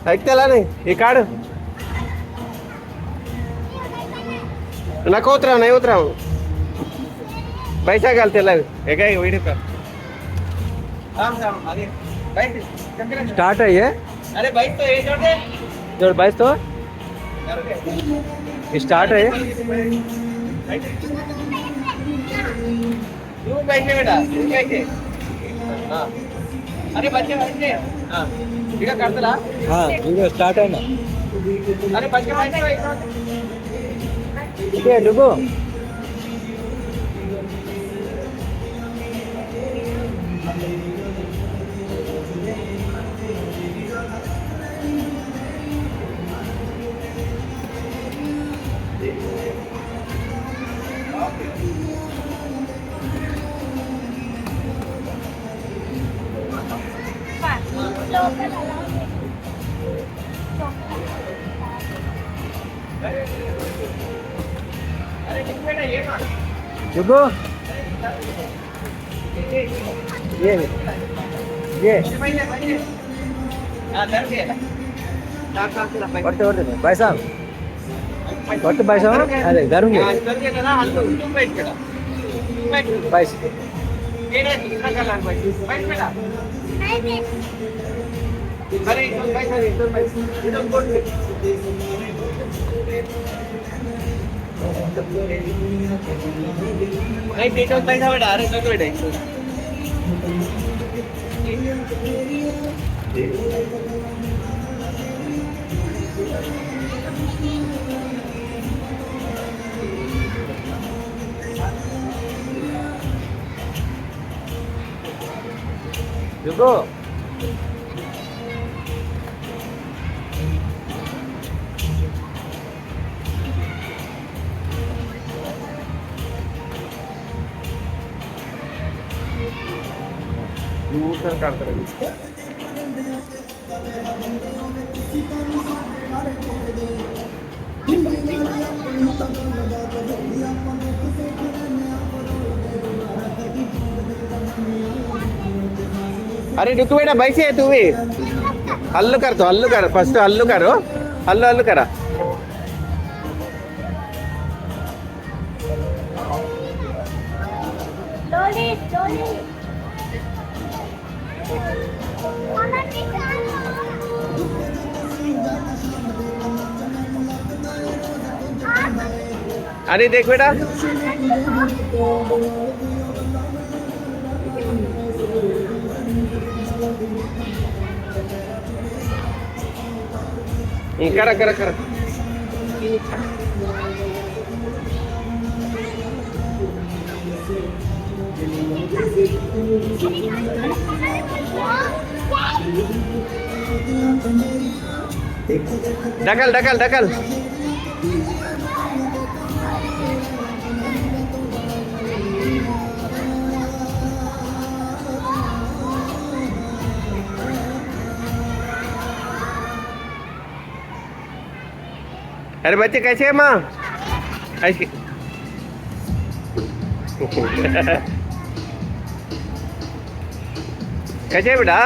ऐकतेला नाही हे काढ नको उतराव नाही उतराव पैसा घाल त्याला हे काय व्हिडिओ कर स्टार्ट है ये अरे बाइक तो ये जोड़ दे जोड़ बाईस तो स्टार्ट है क्यों बैठे बेटा क्यों बैठे हाँ अरे बच्चे बैठे हाँ ठीक है करते ला हाँ वीडियो स्टार्ट है ना अरे बच्चे बैठे ठीक है डुबो अरे ठीक बेटा ये ना डुबो ये बैठे बैठे हाँ डर गया కొట్టు भाई साहब కొట్టు भाई साहब अरे धरूंगे डर गया ना हल्लो तुम बैठ बेटा बैठ भाई ये ना दूसरा का लान बैठ बैठ बेटा अरे इधर बैठ इधर बोल नहीं बेटा बैठा बेटा अरे तो बेटा डुबो यूटर करते रहिए अरे रुक बेटा भाई से तू भी हल्लू कर तो हल्लू कर फर्स्ट हल्लू करो हल्लू हल्लू करा अरे देख बेटा करा करा करा ढकल ढकल ढकल अरे बच्चे कैसे है माँ ऐसे कैसे है बेटा